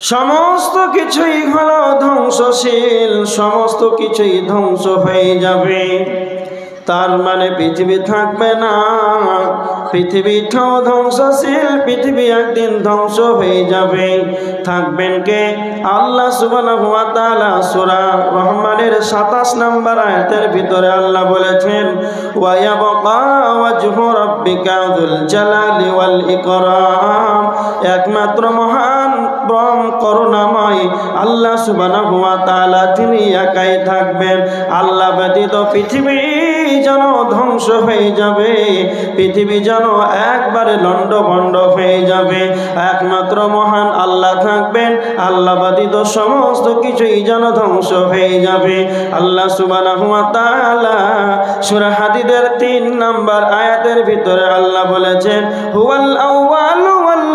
সমস্ত কিছুই হলো ধ্বংসশীল, সমস্ত কিছুই ধ্বংস হয়ে যাবে। তার মানে পৃথিবী থাকবে না, পৃথিবীটাও ধ্বংসশীল, পৃথিবী একদিন ধ্বংস হয়ে যাবে। থাকবেন কে? আল্লাহ সুবহানাহু ওয়া তাআলা সূরা রহমানের 27 নম্বর আয়াতের ভিতরে আল্লাহ বলেছেন, ওয়া ইয়াবকা ওয়াজহু রাব্বিকা যুল জালালি ওয়াল ইকরাম। একমাত্র মহান পরম করুণাময় আল্লাহ সুবহানাহু ওয়া তাআলা তিনি একাই থাকবেন। আল্লাহ ব্যতীত পৃথিবী যেন ধ্বংস হয়ে যাবে, পৃথিবী যেন একবারে লণ্ডভণ্ড হয়ে যাবে। একমাত্র মহান আল্লাহ থাকবেন, আল্লাহ ব্যতীত সমস্ত কিছুই যেন ধ্বংস হয়ে যাবে। আল্লাহ সুবহানাহু ওয়া তাআলা সূরা হাদীদের 3 নম্বর আয়াতের ভিতরে আল্লাহ বলেছেন, হুয়াল আউয়ালু ওয়াল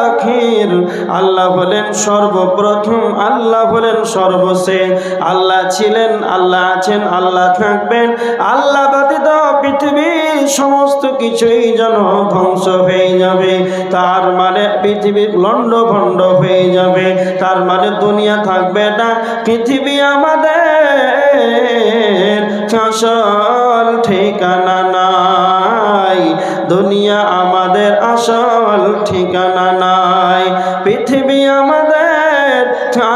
আখির। আল্লাহ হলেন সর্বপ্রথম, আল্লাহ হলেন সর্বশেষ। আল্লাহ ছিলেন, আল্লাহ আছেন, আল্লাহ থাকবেন। আল্লাহ ব্যতীত পৃথিবীর সমস্ত কিছুই যেন ধ্বংস হয়ে যাবে। তার মানে পৃথিবী লণ্ডভণ্ড হয়ে যাবে, তার মানে দুনিয়া থাকবে না। পৃথিবী আমাদের আসল ঠিকানা নাই, দুনিয়া আমাদের আসল ঠিকানা নাই, পৃথিবী আমাদের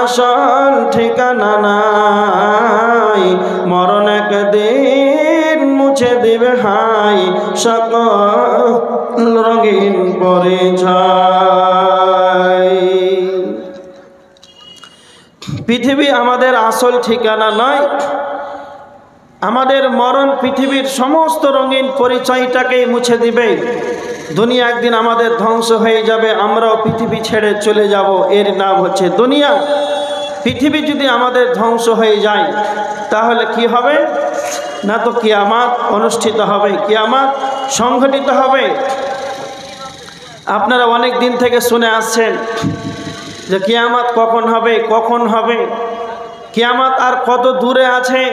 আসল ঠিকানা নাই। মরণ একদিন মুছে দিবে হাই সকল রঙিন পরিচয়। পৃথিবী আমাদের আসল ঠিকানা নয়, আমাদের মরণ পৃথিবীর সমস্ত রঙিন পরিচয়টাকে মুছে দিবে। দুনিয়া একদিন আমাদের ধ্বংস হয়ে যাবে, আমরাও পৃথিবী ছেড়ে চলে যাব, এর নাম হচ্ছে দুনিয়া। পৃথিবী যদি আমাদের ধ্বংস হয়ে যায় তাহলে কি হবে? না তো কিয়ামত অনুষ্ঠিত হবে, কিয়ামত সংঘটিত হবে। আপনারা অনেক দিন থেকে শুনে আসছেন যে কিয়ামত কখন হবে, কখন হবে, কিয়ামত আর কত দূরে আছে।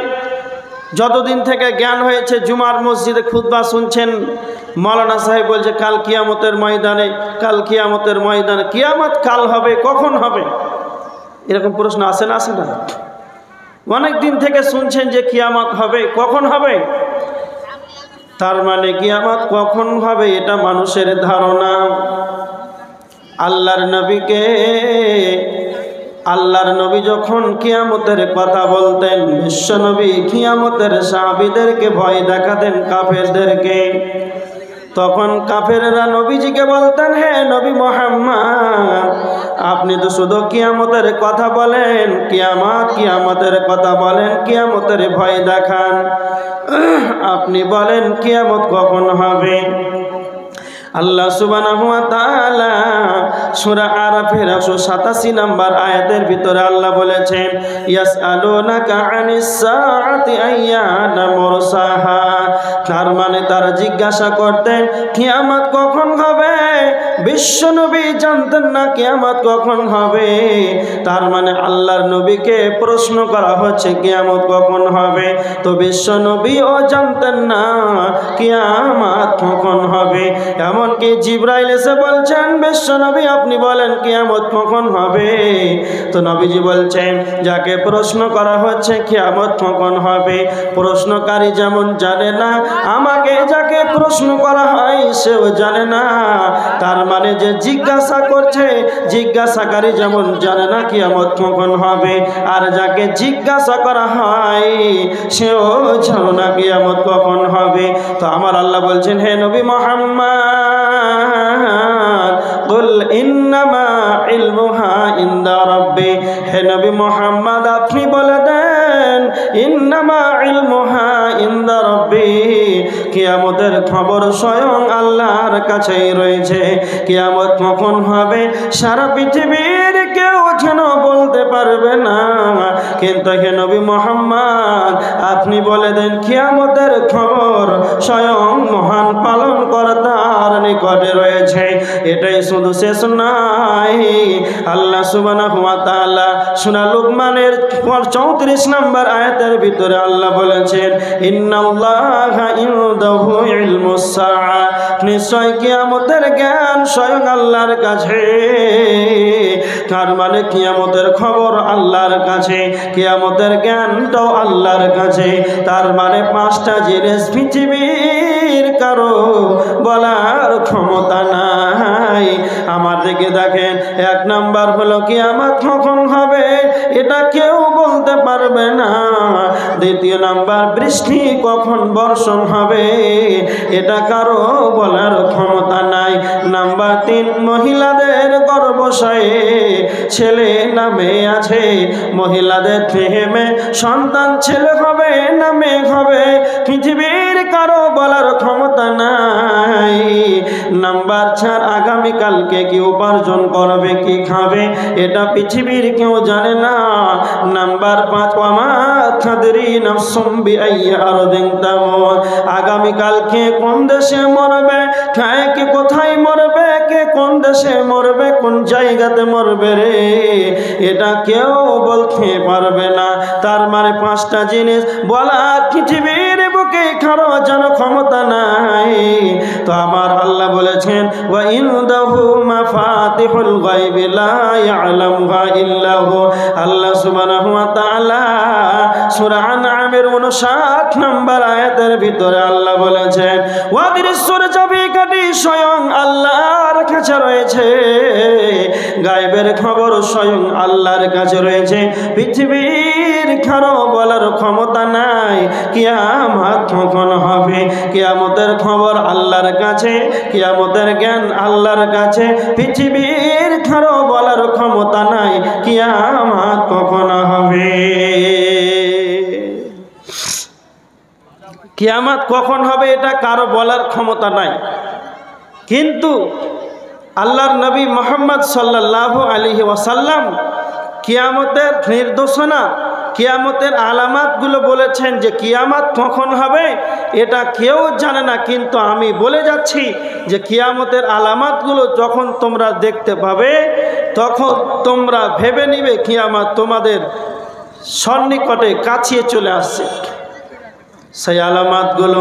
যতদিন থেকে জ্ঞান হয়েছে জুমার মসজিদে খুতবা শুনছেন, মাওলানা সাহেব বলছে কাল কিয়ামতের ময়দানে, কাল কিয়ামতের ময়দানে। কিয়ামত কাল হবে, কখন হবে? এরকম প্রশ্ন আসে না, আসে না? অনেক দিন থেকে শুনছেন যে কিয়ামত হবে, কখন হবে? তার মানে কিয়ামত কখন হবে এটা মানুষের ধারণা। আল্লাহর নবী যখন কিয়ামতের কথা বলতেন, বিশ্ব নবী কিয়ামতের সাহাবীদেরকে ভয় দেখাতেন, কাফেরদেরকে। তখন কাফেররা নবীজিকে বলতেন, হে নবী মুহাম্মদ, আপনি তো শুধু কিয়ামতের কথা বলেন, কিয়ামতের কথা বলেন, কিয়ামতের ভয় দেখান, আপনি বলেন কিয়ামত কখন হবে? আল্লাহ সুবহানাহু ওয়া তাআলা সূরা আরাফের 187 নম্বর আয়াতের ভিতরে আল্লাহ বলেছেন, ইয়াসআলুনাকা আনিস সাআতি আইয়ানা মুরসাহা। তার মানে তারা জিজ্ঞাসা করতেন কিয়ামত কখন হবে। বিশ্বনবী জানতেন না কিয়ামত কখন হবে। তার মানে আল্লাহর নবীকে প্রশ্ন করা হচ্ছে কিয়ামত কখন হবে, তো বিশ্বনবীও জানতেন না কিয়ামত কখন হবে। এমনকি জিবরাইল এসে বলছেন, বিশ্বনবী আপনি বলেন কিয়ামত কখন হবে। তো নবীজি বলছেন, যাকে প্রশ্ন করা হচ্ছে কিয়ামত কখন হবে, প্রশ্নকারী যেমন জানে না, আমাকে যাকে প্রশ্ন করা হয় সেও জানে না। তার মানে যে জিজ্ঞাসা করছে, জিজ্ঞাসাকারী যেমন জানে না কিয়ামত কখন হবে, আর যাকে জিজ্ঞাসা করা হয় সেও জানে না কিয়ামত কখন হবে। তো আমার আল্লাহ বলছেন, হে নবী মুহাম্মদ, কুল ইন্নামা ইলমুহা ইনদা রাব্বি। হে নবী মুহাম্মদ আপনি বলে দেন, ইন্নামা ইলমুহা ইনদা রাব্বি, কিয়ামতের খবর স্বয়ং আল্লাহর কাছেই রয়েছে। কিয়ামত কখন হবে সারা পৃথিবীর কেউ যেন বলতে পারবে না, কিন্তু হে নবী মুহাম্মদ আপনি বলে দেন কিয়ামতের খবর স্বয়ং মহান পালনকর্তার নিকটে রয়েছে। এটাই শুধু শেষ নয়, আল্লাহ সুবহানাহু ওয়া তাআলা সূরা লুকমানের 34 নম্বর আয়াতের ভিতরে আল্লাহ বলেছেন, ইন্নাল্লাহা ইনদাহু ইলমুস সাআ, নিশ্চয় কিয়ামতের জ্ঞান স্বয়ং আল্লাহর কাছে। তার মানে কিয়ামতের খবর আল্লাহর কাছে, কিয়ামতের জ্ঞানটাও আল্লাহর কাছে। তার মানে 5টা জিনিস পৃথিবীর কারো বলার ক্ষমতা নাই। আমার দিকে দেখেন, 1 নাম্বার হলো কিয়ামত কখন হবে এটা কেউ বলতে পারবে না। 2 নাম্বার, বৃষ্টি কখন বর্ষণ হবে এটা কারো বলার ক্ষমতা নাই। নাম্বার 3, মহিলাদের গর্ভাশয়ে ছেলে না মেয়ে আছে, মহিলাদের দেহে সন্তান ছেলে হবে না মেয়ে হবে পৃথিবীর কারো বলার ক্ষমতা নাই। নাম্বার 4, আগামীকালকে কি উপার্জন করবে কি খাবে এটা পৃথিবীর কেউ জানে না। নাম্বার 5, ওয়ামা তাদরি নাফসুম বিআইয়ি আরদিন তামুত, আগামীকালকে কোন দেশে মরবে, কে কোথায় মরবে, কে কোন দেশে মরবে, কোন জায়গাতে মরবে রে এটা কেউ বলতে পারবে না। তার মানে 5টা জিনিস বলা পৃথিবীর বুকে কারো যেন ক্ষমতা নাই। তো আমার আল্লাহ বলেছেন, ওয়া ইনদাহু মাফাতিহুল গায়বি লা ইয়ালামুহা ইল্লা হু, আল্লাহ সুবহানাহু ওয়া তাআলা সূরা আনআমের 59 নম্বর আয়াতের ভিতরে আল্লাহ বলেছেন, ওয়াদিরসুর চাবিকাঠি স্বয়ং আল্লাহর কাছে রয়েছে, গায়বের খবর স্বয়ং আল্লাহর কাছে রয়েছে। পৃথিবীর কারো বলার ক্ষমতা নাই কিয়ামত কখন হবে। কিয়ামতের খবর আল্লাহর কাছে, কিয়ামতের জ্ঞান আল্লাহর কাছে। পৃথিবীর কারো বলার ক্ষমতা নাই কিয়ামত কখন হবে। কিয়ামত কখন হবে এটা কারো বলার ক্ষমতা নাই। কিন্তু আল্লাহর নবী মুহাম্মদ সাল্লাল্লাহু আলাইহি ওয়াসাল্লাম কিয়ামতের নির্দেশনা, কিয়ামতের আলামাতগুলো বলেছেন যে কিয়ামত কখন হবে এটা কেউ জানে না। কিন্তু আমি বলে যাচ্ছি যে কিয়ামতের আলামাতগুলো যখন তোমরা দেখতে পাবে তখন তোমরা ভেবে নিবে কিয়ামত তোমাদের সন্নিকটে কাছিয়ে চলে আসছে। সেই আলামাতগুলো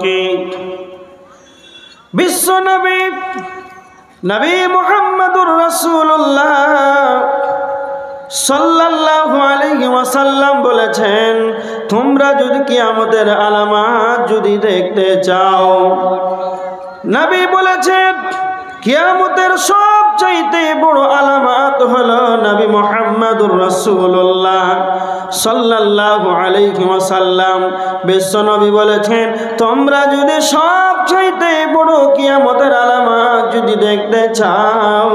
কি বিশ্ব নবী নবী মুহাম্মদুর রাসূলুল্লাহ সাল্লাল্লাহু আলাইহি ওয়াসাল্লাম বলেছেন, তোমরা যদি কিয়ামতের আলামাত যদি দেখতে চাও, নবী বলেছেন কিয়ামতের সবচাইতে বড় আলামত হলো নবী মুহাম্মদুর রাসূলুল্লাহ সাল্লাল্লাহু আলাইহি ওয়াসাল্লাম বিশ্ব নবী বলেছেন, তোমরা যদি সবচাইতে বড় কিয়ামতের আলামত যদি দেখতে চাও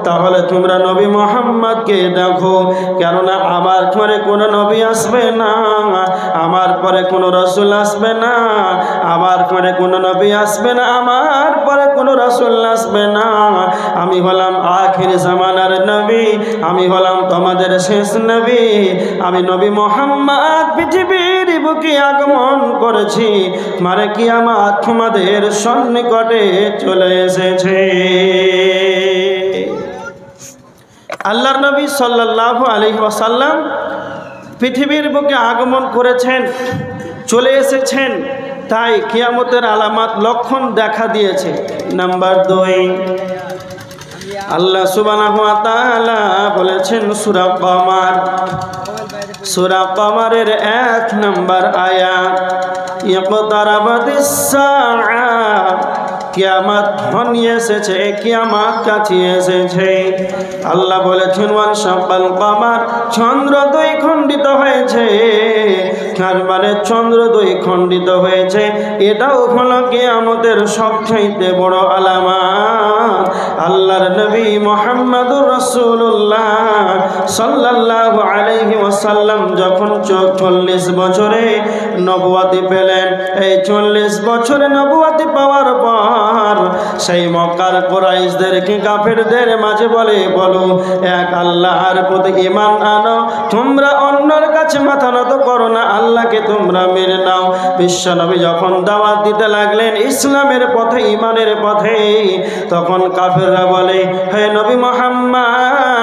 তাহলে তোমরা নবী মুহাম্মদকে দেখো। কেননা আমার পরে কোনো নবী আসবে না, আমার পরে কোনো রাসূল আসবে না, আমার পরে কোনো নবী আসবে না, আমার পরে কোনো রাসূল আসবে না। আমি হলাম আখির জামানার নবী, আমি হলাম তোমাদের শেষ নবী। আমি নবী মুহাম্মদ পৃথিবীর বুকে আগমন করেছি, মানে কিয়ামত তোমাদের সন্নিকটে চলে এসেছে। আল্লাহর নবী সাল্লাল্লাহু আলাইহি ওয়াসাল্লাম পৃথিবীর বুকে আগমন করেছেন, চলে এসেছেন, তাই কিয়ামতের আলামত লক্ষণ দেখা দিয়েছে। নাম্বার 2, আল্লাহ সুবহানাহু ওয়া তাআলা বলেছেন সূরা কমার, সূরা কমারের 1 নম্বর আয়াত, ইকতারাবাতিস সাআ, কিয়ামত ঘনিয়ে এসেছে, কিয়ামত কাছে এসেছে। আল্লাহ বলেছেন ওয়ান শাকাল কমার, চন্দ্র 2 খণ্ডিত হয়েছে। তার মানে চন্দ্র 2 খণ্ডিত হয়েছে, এটাও হলো কিয়ামতের সবচেয়ে বড় আলামত। আল্লাহর নবী মুহাম্মদুর রাসূলুল্লাহ সাল্লাল্লাহু আলাইহি ওয়াসাল্লাম যখন 40 বছরে নবুয়তি পেলেন, এই 40 বছরে নবুয়তি পাওয়ার পর সেই মক্কার কুরাইশদেরকে কাফেরদের মাঝে বলো এক আল্লাহর প্রতি ঈমান আনো, তোমরা অন্যের কাছে কাছে মাথা নত করো না, আল্লাহকে তোমরা মেনে নাও। বিশ্বনবী যখন দাওয়াত দিতে লাগলেন ইসলামের পথে, ঈমানের পথে, তখন কাফেররা বলে, হে নবী মুহাম্মদ,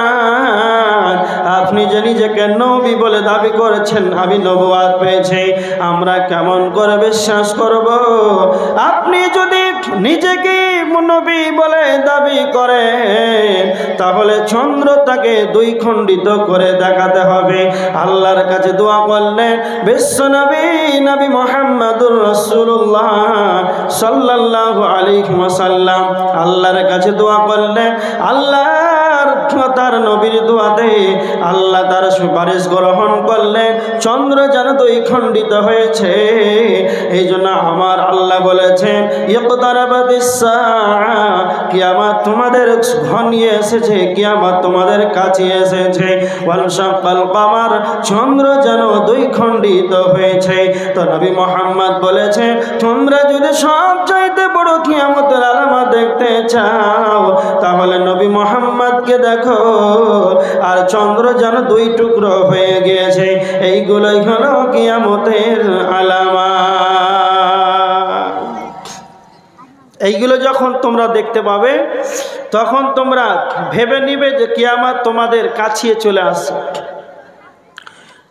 আপনি যে নিজেকে নবী বলে দাবি করেছেন, আমি নবুয়ত পেয়েছি, আমরা কেমন করে বিশ্বাস করব? আপনি যদি নিজেকে নবী বলে দাবি করেন তাহলে চন্দ্রটাকে দুই খণ্ডিত করে দেখাতে হবে। আল্লাহর কাছে দোয়া করলেন বিশ্বনবী নবী মুহাম্মদুর রাসূলুল্লাহ সাল্লাল্লাহু আলাইহি ওয়াসাল্লাম, আল্লাহর কাছে দোয়া করলেন। আল্লাহর তার নবীর দোয়াতে আল্লাহ তার সুপারিশ গ্রহণ করলেন, চন্দ্র যেন দুই খণ্ডিত হয়েছে। এই জন্য আমার আল্লাহ বলেছেন ইকতারাবাতিস সাআ, কিয়ামত তোমাদের ঘনিয়ে এসেছে, কিয়ামত তোমাদের কাছে এসেছে। ওয়ানশাক্কাল কমার, চন্দ্র যেন দুই খণ্ডিত হয়েছে। তো নবী মুহাম্মদ বলেছেন, তোমরা যদি সবচাইতে বড় কিয়ামতের আলামত দেখতে চাও তাহলে নবী মুহাম্মদকে দেখো, আর চন্দ্র যেন দুই টুকরো হয়ে গিয়েছে। এইগুলোই হলো কিয়ামতের আলামত। এইগুলো যখন তোমরা দেখতে পাবে তখন তোমরা ভেবে নিবে যে কিয়ামত তোমাদের কাছে চলে আসছে।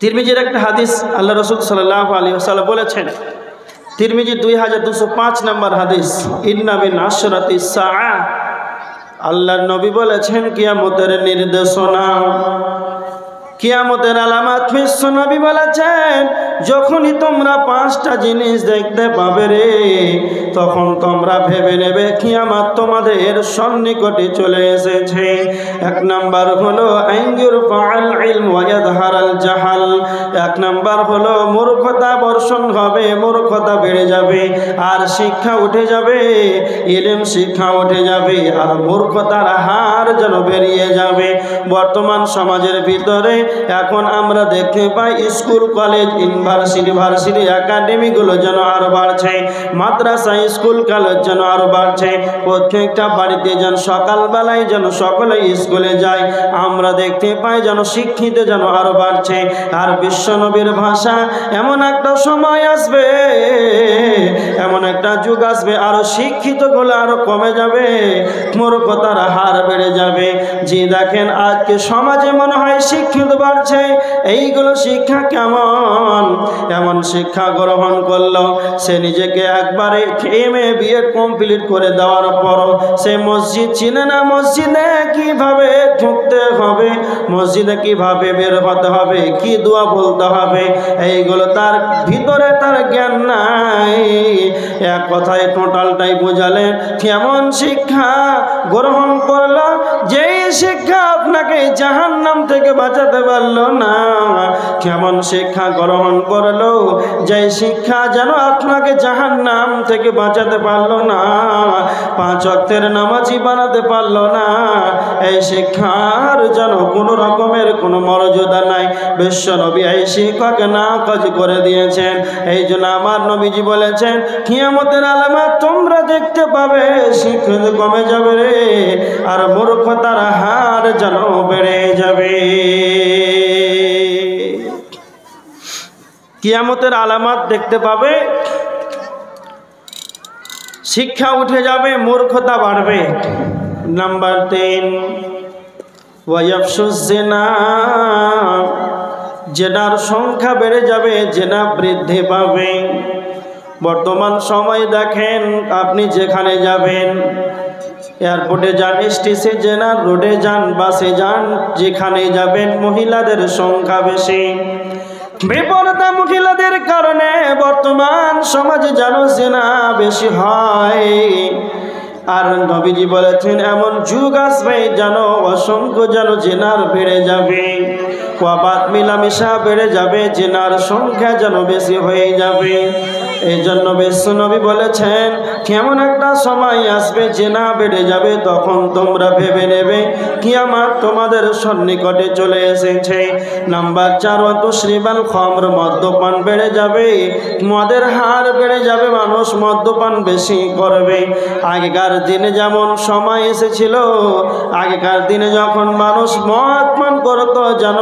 তিরমিজির একটা হাদিস, আল্লাহ রাসূল সাল্লাল্লাহু আলাইহি ওয়াসাল্লাম বলেছেন, তিরমিজি 2205 নম্বর হাদিস, ইন্না মিন আশরাতিস সাআ, আল্লাহর নবী বলেছেন কিয়ামতের নির্দেশনা, কিয়ামতের আলামত বিশ্ব নবী বলেছেন, যখনই তোমরা পাঁচটা জিনিস দেখতে পাবে রে, তখন তোমরা ভেবে নেবে কিয়ামত তোমাদের সন্নিকটে চলে এসেছে। এক নাম্বার হলো আইয়ুর ফাআল ইলম ওয়া ইয়াযহারাল জাহাল, এক নাম্বার হলো মূর্খতা বর্ষণ হবে, মূর্খতা বেড়ে যাবে আর শিক্ষা উঠে যাবে, ইলম শিক্ষা উঠে যাবে আর মূর্খতার হার যেন বেরিয়ে যাবে। বর্তমান সমাজের ভিতরে এখন আমরা দেখতে পাই স্কুল, কলেজ, ইউনিভার্সিটি, একাডেমিগুলো যেন আরো বাড়ছে, মাদ্রাসা, স্কুল, কলেজ যেন আরো বাড়ছে। প্রত্যেকটা বাড়িতে যেন সকালবেলায় যেন সকলে স্কুলে যায়, আমরা দেখতে পাই যেন শিক্ষিত যেন আরো বাড়ছে। আর বিশ্বনবীর ভাষা, এমন একটা সময় আসবে, এমন একটা যুগ আসবে, আরো শিক্ষিতগুলো আরো কমে যাবে, মূর্খতার হার বেড়ে যাবে। যে দেখেন আজকে সমাজে মনে হয় শিক্ষিত বাড়ছে, এইগুলো শিক্ষা কেমন? এমন শিক্ষা গ্রহণ করলো সে নিজেকে একবারে এমএ বিএড কমপ্লিট করে দেওয়ার পর সে মসজিদ চিনে না, মসজিদে কিভাবে ঢুকতে হবে, মসজিদে কিভাবে বের হতে হবে, কি দোয়া বলতে হবে, এইগুলো তার ভিতরে তার জ্ঞান নাই। এক কথায় টোটালটাই বোঝালেন, কেমন শিক্ষা গ্রহণ করলো যেই শিক্ষা আপনাকে জাহান্নাম থেকে বাঁচাতে পারলো না, কেমন শিক্ষা গ্রহণ করলো যেই শিক্ষা যেন আপনাকে জাহান্নাম থেকে বাঁচাতে পারলো না, 5 ওয়াক্তের নামাজি বানাতে পারলো না। এই শিক্ষার যেন কোনো রকমের কোনো মর্যাদা নাই। বিশ্বনবী এই শিক্ষাকে নাকচ করে দিয়েছেন। এই জন্য আমার নবীজি বলেছেন, কিয়ামতের আলামত তোমরা দেখতে পাবে, শিক্ষিত কমে যাবে রে, আর মূর্খতার হার যেন বেড়ে যাবে। কিয়ামতের আলামত দেখতে পাবে, শিক্ষা উঠে যাবে, মূর্খতা বাড়বে। নাম্বার 3, ওয়ায়াফশুজ জিনা, জেনার সংখ্যা বেড়ে যাবে, জেনা বৃদ্ধি পাবে। বর্তমান সময় দেখেন, আপনি যেখানে যাবেন, এয়ারপোর্টে যান, স্টেশনে যান, রোডে যান, বাসে যান, যেখানে যাবেন মহিলাদের সংখ্যা বেশি। বেপরদা মহিলাদের কারণে বর্তমান সমাজে যেন জিনা বেশি হয়। আর নবীজি বলেছেন এমন যুগ আসবে যেন অসংখ্য যেন জিনার বেড়ে যাবে, কবাত মিলামিশা বেড়ে যাবে, জিনার সংখ্যা যেন বেশি হয়ে যাবে। এই জন্য বিশ্বনবী বলেছেন কেমন একটা সময় আসবে জেনা বেড়ে যাবে, তখন তোমরা ভেবে নেবে কিয়ামত তোমাদের সন্নিকটে চলে এসেছে। নাম্বার 4, তুশরিবাল খামর, মদ্যপান বেড়ে যাবে, মদের হার বেড়ে যাবে, মানুষ মদ্যপান বেশি করবে। আগেকার দিনে যেমন সময় এসেছিল, আগেকার দিনে যখন মানুষ মদ পান করতো যেন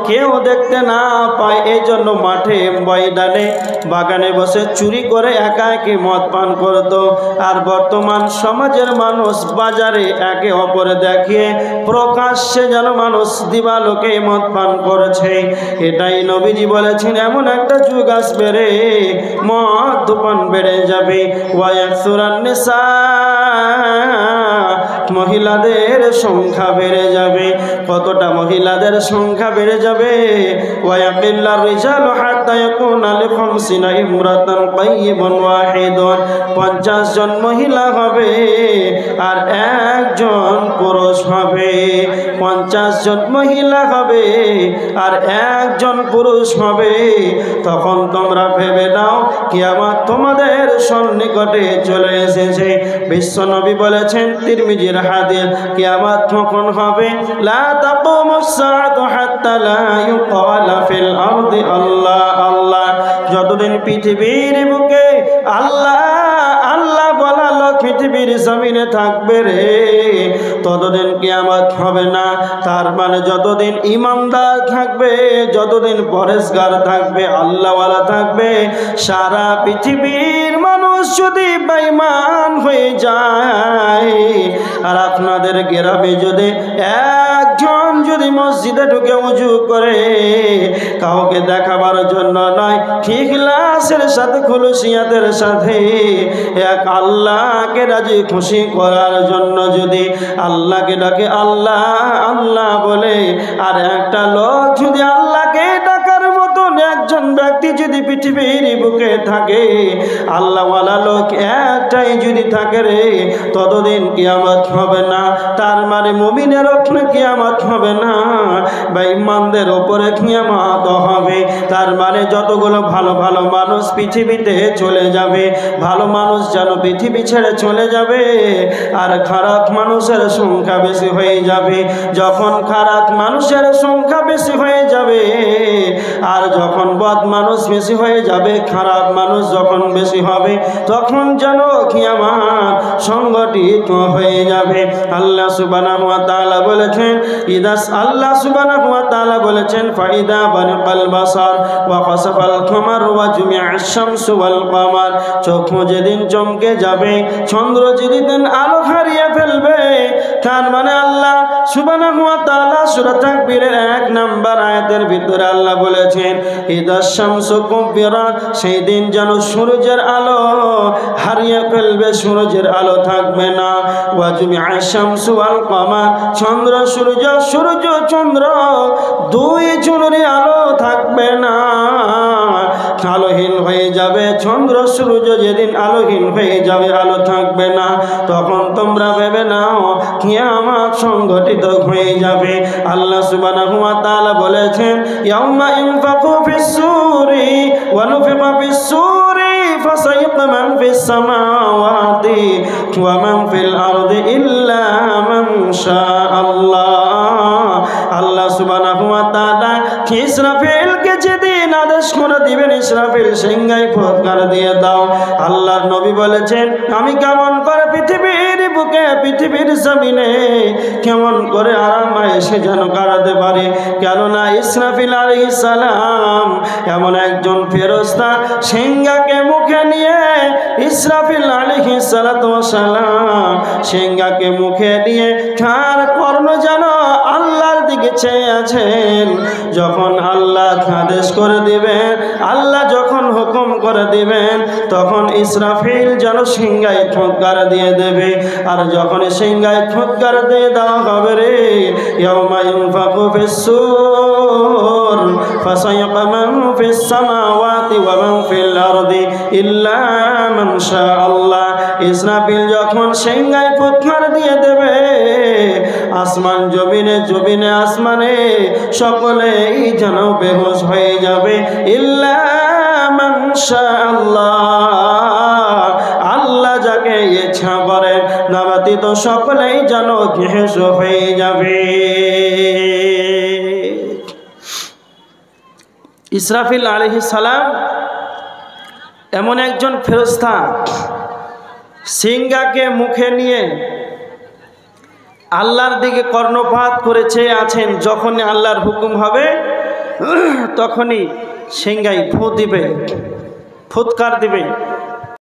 কেউ দেখতে না পায়, এই জন্য মাঠে ময়দানে বাগানে বসে চুরি করে একা একে মদ পান করতো। আর বর্তমান সমাজের মানুষ বাজারে একে অপরে দেখিয়ে প্রকাশ্যে যেন মানুষ দিবালোকে মদ পান করেছে। এটাই নবীজি বলেছেন এমন একটা যুগ আসবে রে, মদ্যপান বেড়ে যাবে। ওয়ায়াকসুরান নিসা, মহিলাদের সংখ্যা বেড়ে যাবে। কতটা মহিলাদের সংখ্যা বেড়ে যাবে? ওয়ায়াকিল্লার রিজালু হাত্তা ইয়াকুনা লিখামসিনা ইমরাতান তাইয়িবুন ওয়াহিদুন, 50 জন মহিলা হবে আর একজন পুরুষ হবে। 50 জন মহিলা হবে আর একজন পুরুষ হবে। তখন তোমরা ভেবে নাও কিয়ামত তোমাদের সন্নিকটে চলে এসেছে। বিশ্বনবী বলেছেন তিরমিজির হাদিস, কিয়ামত কখন হবে? লা তাকুমুস সাআতু হাত্তা লা ইউকালা ফিল আরদি আল্লাহ আল্লাহ। যতদিন পৃথিবীর বুকে আল্লাহ আল্লাহ বলা লোক পৃথিবীর জমিনে থাকবে রে, ততদিন কিয়ামত হবে না। তার মানে যতদিন ইমানদার থাকবে, যতদিন পরেশগার থাকবে, আল্লাহওয়ালা থাকবে, সারা পৃথিবীর মানুষ যদি বেঈমান হয়ে যায়, আর আপনাদের গ্রামে যদি একজন যদি মসজিদে ঢুকে ওযু করে, কাউকে দেখাবার জন্য নয়, ইখলাসের সাথে খুলুসিয়াতের সাথে এক আল্লাহকে রাজি খুশি করার জন্য যদি আল্লাহকে ডাকে আল্লাহ আল্লাহ বলে, আর একটা লোক যদি আল্লাহকে ডাকার মতন একজন ব্যক্তি যদি পৃথিবীর বুকে থাকে, আল্লাহওয়ালা লোক একটাই যদি থাকে রে, ততদিন কিয়ামত হবে না। তার মানে মুমিনের উপরে কিয়ামত হবে না, বেঈমানদের উপরে কিয়ামত হবে। তার মানে যতগুলো ভালো ভালো মানুষ পৃথিবীতে চলে যাবে, ভালো মানুষ যেন পৃথিবী ছেড়ে চলে যাবে, আর খারাপ মানুষের সংখ্যা বেশি হয়ে যাবে। যখন খারাপ মানুষের সংখ্যা বেশি হয়ে যাবে, আর যখন বদ মানুষ বেশি হয়ে যাবে, খারাপ মানুষ যখন বেশি হবে, তখন যেন কিয়ামত সংগঠিত হয়ে যাবে। আল্লাহ সুবহানাহু ওয়া তাআলা বলেছেন, আল্লাহ সুবহানাহু ওয়া তাআলা বলেছেন, ফাইদা বানাকাল বাসার ওয়া খাসাফাল কামার ওয়া জুমিআশ শামসু ওয়াল কামার, চক্ষু যেদিন চমকে যাবে, চন্দ্র যেদিন আলো হারিয়ে ফেলবে। তার মানে আল্লাহ সুবহানাহু ওয়া তাআলা সূরা তাকবীরের 1 নম্বর আয়াতের ভিতরে আল্লাহ বলেছেন, ইদাশ শামসু কুবিরাত, সেই দিন যেন সূর্যের আলো হারিয়ে ফেলবে, সূর্যের আলো থাকবে না। ওয়া জুমিআশ শামসু ওয়াল কামার, চন্দ্র সূর্য, সূর্য চন্দ্র দুই জনের আলো থাকবে না, আলোহীন হয়ে যাবে। চন্দ্র সূর্য যেদিন আলোহীন হয়ে যাবে, আলো থাকবে না, তখন তোমরা ভেবে নাও কিয়ামত সংঘটিত হয়ে যাবে। আল্লাহ সুবহানাহু ওয়া তাআলা বলেছেন, ইয়াউমা ইনফাকু ফিস-সূরি ওয়া নুফিখা ফিস-সূরি ফাসাইকা মান ফিস-সামাওয়াতি ওয়া মান ফিল আরদি ইল্লা মান শাআল্লাহ। আল্লাহ সুবহানাহু ওয়া তাআলা ইসরাফিলকে যেদিন আদেশ করে দিবেন, ইসরাফিল সিংহায় ফুৎকার দিয়ে দাও। আল্লাহর নবী বলেছেন, আমি কেমন করে পৃথিবীর বুকে, পৃথিবীর জমিনে কেমন করে আরামে এসে যেন কাটাতে পারে, কেননা ইসরাফিল আলাইহিস সালাম এমন একজন ফেরেশতা, সিংহাকে মুখে নিয়ে ইসরাফিল আলাইহিস সালাতু ওয়াস সালাম সিংহাকে মুখে নিয়ে তার কর্ণ যেন আল্লাহর দিকে চেয়ে আছেন। যখন আল্লাহ আদেশ করে দিবেন, আল্লাহ যখন হুকুম করে দিবেন, তখন ইসরাফিল যেন সিংহায় ফুৎকার দিয়ে দেবে। আর যখন সিংহায় ফুৎকার দিয়ে দেওয়া হবে রে, ইয়াউমা ইনফাকু ফিস-সূর ফাসাইকা মান ফিস-সামাওয়াতি ওয়া মান ফিল আরদি ইল্লা মান শাআল্লাহ। ইসরাফিল যখন সিংহায় ফুৎকার দিয়ে দেবে, আসমান জমিনে, জমিনে আসমানে সকলেই যেন বেহুশ হয়ে যাবে, ইল্লা মান শাআল্লাহ, ব্যতীত সকলেই যেন ঘেঁষ হয়ে যাবে। ইসরাফিল আলাইহিস সালাম এমন একজন ফেরেশতা, সিংহাকে মুখে নিয়ে আল্লাহর দিকে কর্ণপাত করে চেয়ে আছেন। যখনই আল্লাহর হুকুম হবে তখনই সিংহাই ফু দিবে, ফুৎকার দিবে।